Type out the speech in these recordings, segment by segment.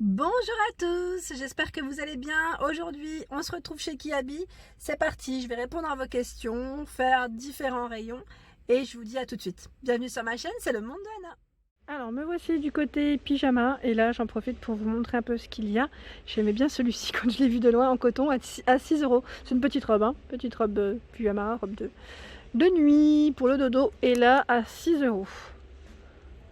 Bonjour à tous, j'espère que vous allez bien. Aujourd'hui, on se retrouve chez Kiabi. C'est parti, je vais répondre à vos questions, faire différents rayons et je vous dis à tout de suite. Bienvenue sur ma chaîne, c'est le monde de Anna. Alors me voici du côté pyjama et là j'en profite pour vous montrer un peu ce qu'il y a. J'aimais bien celui-ci quand je l'ai vu de loin en coton à 6 euros. C'est une petite robe, petite robe pyjama, robe de nuit pour le dodo et là à 6 euros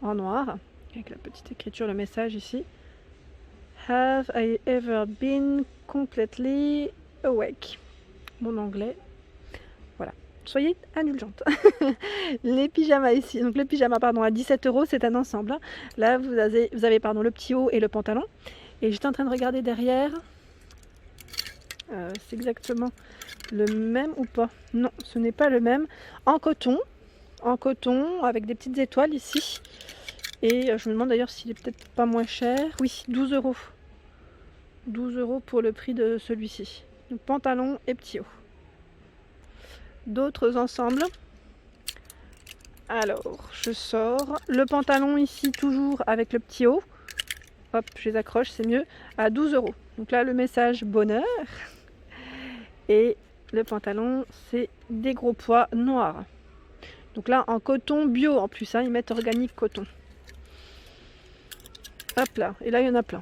en noir avec la petite écriture, le message ici. Have I ever been completely awake? Mon anglais. Voilà. Soyez indulgente. Les pyjamas ici. Donc le pyjama pardon à 17 euros, c'est un ensemble. Là vous avez le petit haut et le pantalon. Et j'étais en train de regarder derrière. C'est exactement le même ou pas? Non, ce n'est pas le même. En coton avec des petites étoiles ici. Et je me demande d'ailleurs s'il est peut-être pas moins cher. Oui, 12 euros. 12 euros pour le prix de celui-ci. Donc pantalon et petit haut. D'autres ensembles. Alors, je sors. Le pantalon ici, toujours avec le petit haut. Hop, je les accroche, c'est mieux. À 12 euros. Donc là, le message bonheur. Et le pantalon, c'est des gros pois noirs. Donc là, en coton bio en plus. Ils mettent organique coton. Hop là. Et là, il y en a plein.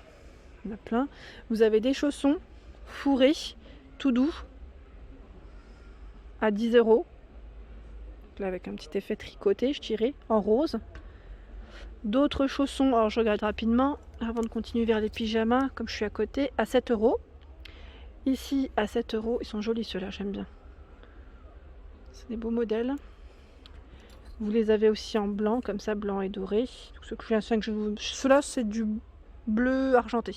Il y en a plein. Vous avez des chaussons fourrés, tout doux, à 10 euros. Là, avec un petit effet tricoté, je dirais, en rose. D'autres chaussons, alors je regarde rapidement, avant de continuer vers les pyjamas, comme je suis à côté, à 7 euros. Ici, à 7 euros, ils sont jolis ceux-là, j'aime bien. C'est des beaux modèles. Vous les avez aussi en blanc, comme ça, blanc et doré. Ceux-là, c'est du bleu argenté.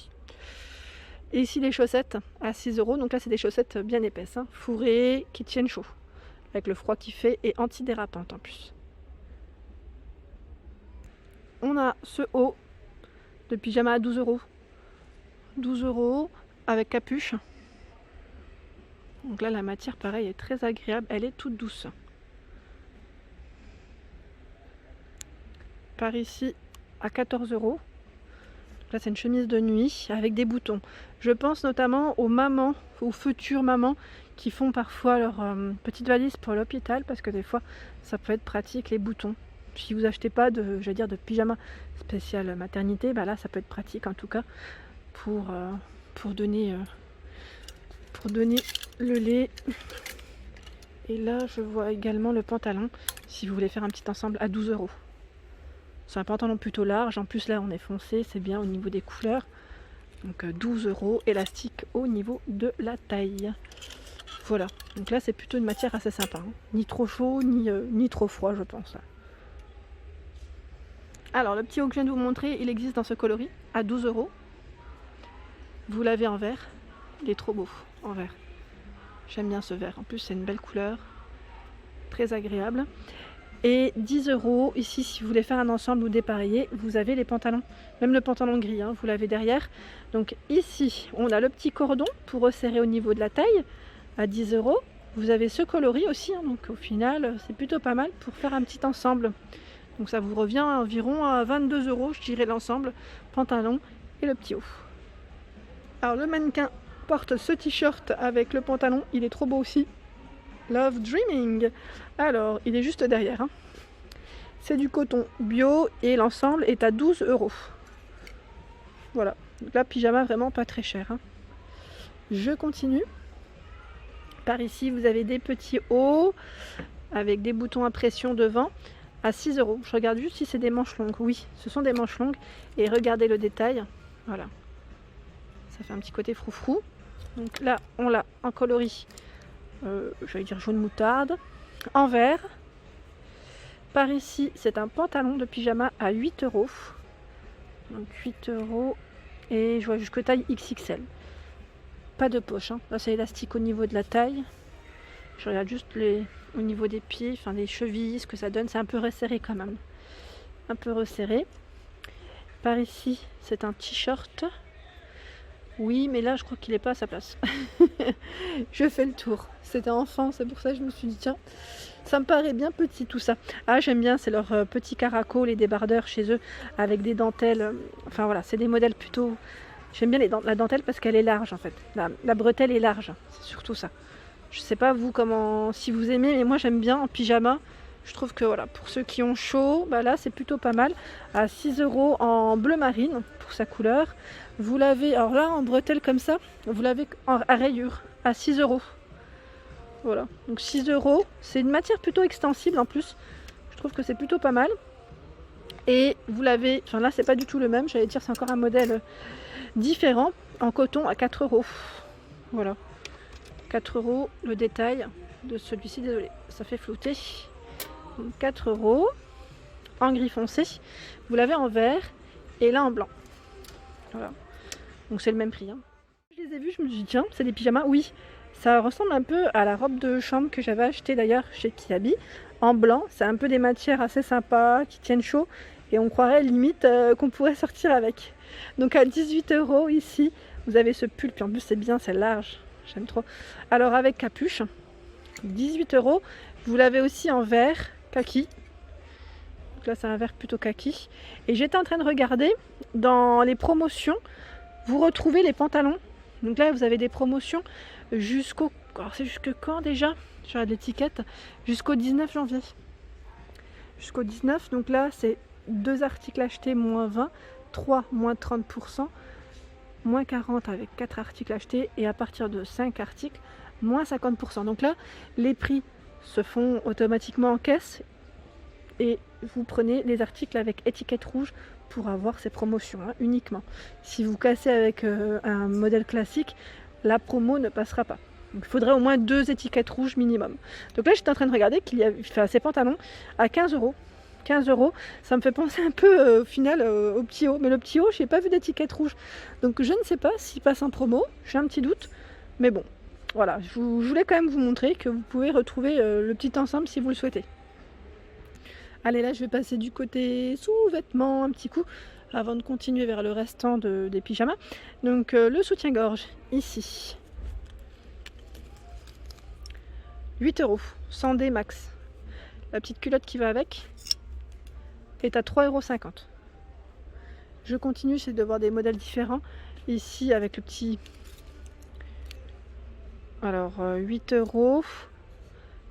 Et ici les chaussettes à 6 euros, donc là c'est des chaussettes bien épaisses, fourrées, qui tiennent chaud, avec le froid qui fait et antidérapantes en plus. On a ce haut de pyjama à 12 euros. 12 euros avec capuche. Donc là la matière pareil est très agréable, elle est toute douce. Par ici à 14 euros. Là, c'est une chemise de nuit avec des boutons. Je pense notamment aux mamans, aux futures mamans qui font parfois leur petite valise pour l'hôpital parce que des fois, ça peut être pratique les boutons. Si vous achetez pas de pyjama spécial maternité, là, ça peut être pratique en tout cas pour donner le lait. Et là, je vois également le pantalon si vous voulez faire un petit ensemble à 12 euros. C'est un pantalon plutôt large, en plus là on est foncé, c'est bien au niveau des couleurs. Donc 12 euros, élastique au niveau de la taille. Voilà, donc là c'est plutôt une matière assez sympa. Ni trop chaud, ni trop froid je pense. Alors le petit haut que je viens de vous montrer, il existe dans ce coloris, à 12 euros. Vous l'avez en vert, il est trop beau en vert. J'aime bien ce vert, en plus c'est une belle couleur, très agréable. Et 10 euros ici si vous voulez faire un ensemble ou dépareiller, vous avez les pantalons, même le pantalon gris, vous l'avez derrière. Donc ici on a le petit cordon pour resserrer au niveau de la taille à 10 euros. Vous avez ce coloris aussi, donc au final c'est plutôt pas mal pour faire un petit ensemble. Donc ça vous revient environ à 22 euros, je dirais l'ensemble, pantalon et le petit haut. Alors le mannequin porte ce t-shirt avec le pantalon, il est trop beau aussi. Love Dreaming. Alors, il est juste derrière. C'est du coton bio et l'ensemble est à 12 euros. Voilà. Donc là, pyjama vraiment pas très cher. Je continue. Par ici, vous avez des petits hauts avec des boutons à pression devant à 6 euros. Je regarde juste si c'est des manches longues. Oui, ce sont des manches longues. Et regardez le détail. Voilà. Ça fait un petit côté froufrou. Donc là, on l'a en coloris. J'allais dire jaune moutarde, en vert. Par ici, c'est un pantalon de pyjama à 8 euros. Donc 8 euros. Et je vois jusqu'au taille XXL. Pas de poche. Là, c'est élastique au niveau de la taille. Je regarde juste au niveau des pieds, enfin des chevilles, ce que ça donne. C'est un peu resserré quand même. Un peu resserré. Par ici, c'est un t-shirt. Oui, mais là, je crois qu'il n'est pas à sa place. Je fais le tour. C'était enfant, c'est pour ça que je me suis dit, tiens, ça me paraît bien petit tout ça. Ah, j'aime bien, c'est leur petit caraco, les débardeurs chez eux, avec des dentelles. Enfin voilà, c'est des modèles plutôt J'aime bien la dentelle parce qu'elle est large en fait. La bretelle est large, c'est surtout ça. Je sais pas vous comment, si vous aimez, mais moi j'aime bien en pyjama. Je trouve que voilà, pour ceux qui ont chaud, bah là c'est plutôt pas mal. À 6 € en bleu marine pour sa couleur. Vous l'avez, alors là en bretelle comme ça, vous l'avez à rayures à 6 €. Voilà, donc 6 €. C'est une matière plutôt extensible en plus. Je trouve que c'est plutôt pas mal. Et vous l'avez, enfin là c'est pas du tout le même, j'allais dire c'est encore un modèle différent, en coton à 4 €. Voilà, 4 € le détail de celui-ci, désolé, ça fait flouter. Donc 4 € en gris foncé, vous l'avez en vert et là en blanc. Voilà, donc c'est le même prix. Hein. Je les ai vus, je me suis dit tiens, c'est des pyjamas, oui, ça ressemble un peu à la robe de chambre que j'avais achetée d'ailleurs chez Kiabi, en blanc, c'est un peu des matières assez sympas qui tiennent chaud et on croirait limite qu'on pourrait sortir avec. Donc à 18 € ici, vous avez ce pull, puis en plus c'est bien, c'est large, j'aime trop. Alors avec capuche, 18 €, vous l'avez aussi en vert kaki. Donc là c'est un vert plutôt kaki. Et j'étais en train de regarder, dans les promotions, vous retrouvez les pantalons. Donc là vous avez des promotions jusqu'au... Alors c'est jusque quand déjà? Je regarde l'étiquette. Jusqu'au 19 janvier. Jusqu'au 19, donc là c'est 2 articles achetés moins 20, 3 moins 30%, moins 40 avec 4 articles achetés et à partir de 5 articles, moins 50%. Donc là, les prix se font automatiquement en caisse et vous prenez les articles avec étiquette rouge pour avoir ces promotions hein, uniquement. Si vous cassez avec un modèle classique, la promo ne passera pas. Donc il faudrait au moins 2 étiquettes rouges minimum. Donc là j'étais en train de regarder qu'il y a ces pantalons à 15 €. 15 €, ça me fait penser un peu au final au petit haut. Mais le petit haut, je n'ai pas vu d'étiquette rouge. Donc je ne sais pas s'il passe en promo, j'ai un petit doute. Mais bon, voilà, je voulais quand même vous montrer que vous pouvez retrouver le petit ensemble si vous le souhaitez. Allez, là je vais passer du côté sous-vêtements un petit coup avant de continuer vers le restant des pyjamas. Donc le soutien-gorge ici. 8 €, 100 D max. La petite culotte qui va avec est à 3,50 €. Je continue, j'essaie de voir des modèles différents. Ici avec le petit... Alors 8 €,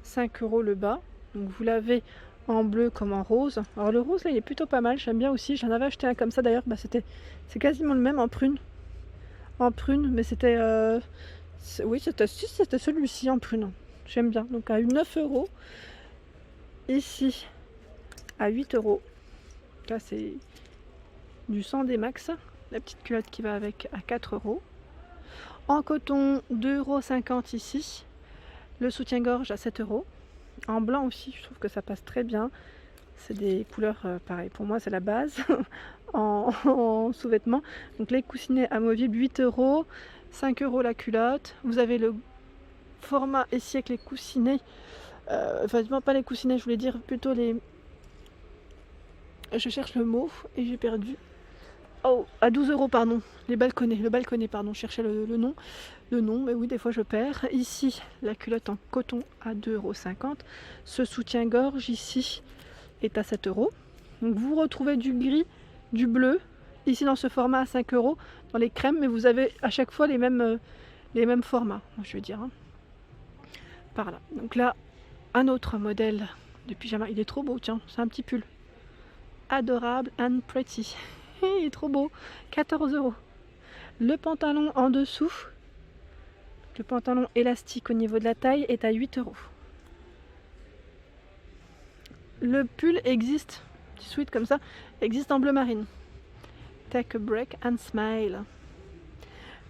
5 € le bas. Donc vous l'avez en bleu comme en rose. Alors le rose là il est plutôt pas mal, j'aime bien aussi. J'en avais acheté un comme ça d'ailleurs, bah, c'est quasiment le même en prune. En prune, mais c'était... oui c'était celui-ci en prune. J'aime bien. Donc à 9 €. Ici à 8 €. Là c'est du 100 D max. La petite culotte qui va avec à 4 €. En coton 2,50 € ici. Le soutien-gorge à 7 €. En blanc aussi, je trouve que ça passe très bien. C'est des couleurs pareil. Pour moi c'est la base en sous-vêtements. Donc les coussinets amovibles 8 €. 5 € la culotte. Vous avez le format ici avec les coussinets. Enfin pas les coussinets, je voulais dire plutôt les... Je cherche le mot et j'ai perdu. Oh, à 12 € pardon. Le balconnet pardon, je cherchais le nom. Le nom, mais oui des fois je perds. Ici la culotte en coton à 2,50 €. Ce soutien-gorge ici est à 7 €. Donc vous retrouvez du gris, du bleu, ici dans ce format à 5 € dans les crèmes, mais vous avez à chaque fois les mêmes formats, je veux dire. Hein. Par là. Donc là, un autre modèle de pyjama, il est trop beau, tiens, c'est un petit pull. Adorable and pretty. Il est trop beau, 14 €. Le pantalon en dessous, le pantalon élastique au niveau de la taille est à 8 €. Le pull existe, petit sweat comme ça, existe en bleu marine. Take a break and smile.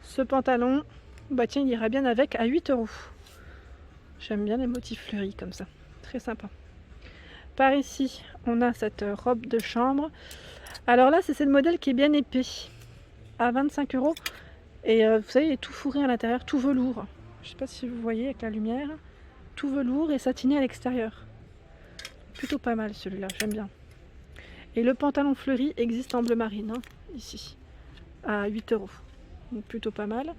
Ce pantalon, bah tiens, il ira bien avec à 8 €. J'aime bien les motifs fleuris comme ça, très sympa. Par ici, on a cette robe de chambre. Alors là, c'est le modèle qui est bien épais, à 25 €. Et vous savez, il est tout fourré à l'intérieur, tout velours. Je ne sais pas si vous voyez avec la lumière. Tout velours et satiné à l'extérieur. Plutôt pas mal celui-là, j'aime bien. Et le pantalon fleuri existe en bleu marine, hein, ici, à 8 €. Donc plutôt pas mal.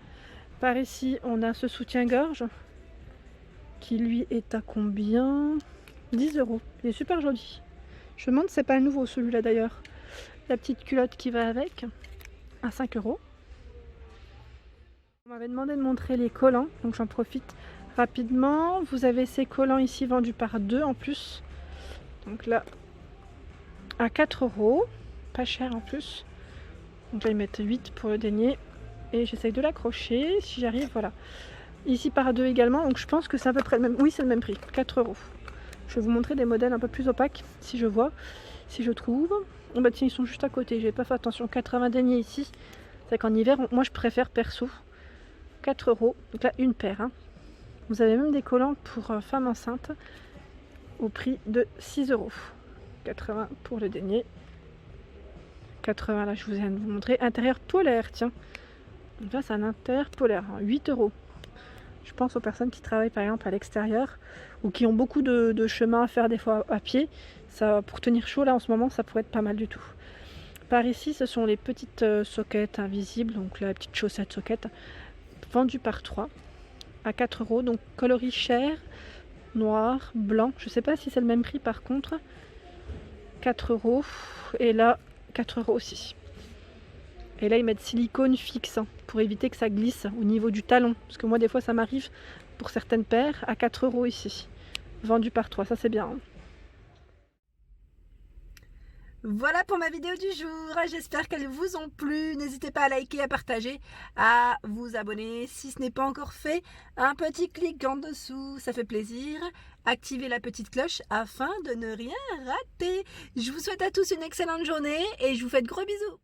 Par ici, on a ce soutien-gorge qui lui est à combien? 10 €. Il est super joli. Je me demande si c'est pas un nouveau celui-là d'ailleurs. La petite culotte qui va avec, à 5 €. On m'avait demandé de montrer les collants, donc j'en profite rapidement. Vous avez ces collants ici vendus par 2 en plus. Donc là, à 4 €, pas cher en plus. Donc là ils mettent 8 pour le denier. Et j'essaye de l'accrocher, si j'arrive, voilà. Ici par 2 également, donc je pense que c'est à peu près le même. Oui, c'est le même prix, 4 €. Je vais vous montrer des modèles un peu plus opaques, si je vois, si je trouve. Oh bah tiens, ils sont juste à côté, j'ai pas fait attention. 80 deniers ici. C'est qu'en hiver, moi je préfère perso. 4 €, donc là une paire. Hein. Vous avez même des collants pour femmes enceintes au prix de 6 €. 80 pour le denier. 80 là, je vous viens de vous montrer. Intérieur polaire, tiens. Donc là, c'est un intérieur polaire, 8 €. Je pense aux personnes qui travaillent par exemple à l'extérieur ou qui ont beaucoup de chemin à faire des fois à pied. Ça, pour tenir chaud là en ce moment, ça pourrait être pas mal du tout. Par ici, ce sont les petites soquettes invisibles, donc la petite chaussette soquette, vendues par 3 à 4 €. Donc coloris cher, noir, blanc. Je sais pas si c'est le même prix par contre. 4 € et là 4 € aussi. Et là ils mettent silicone fixe hein, pour éviter que ça glisse au niveau du talon. Parce que moi des fois ça m'arrive pour certaines paires à 4 € ici. Vendu par 3, ça c'est bien. Hein. Voilà pour ma vidéo du jour, j'espère qu'elles vous ont plu. N'hésitez pas à liker, à partager, à vous abonner si ce n'est pas encore fait. Un petit clic en dessous, ça fait plaisir. Activez la petite cloche afin de ne rien rater. Je vous souhaite à tous une excellente journée et je vous fais de gros bisous.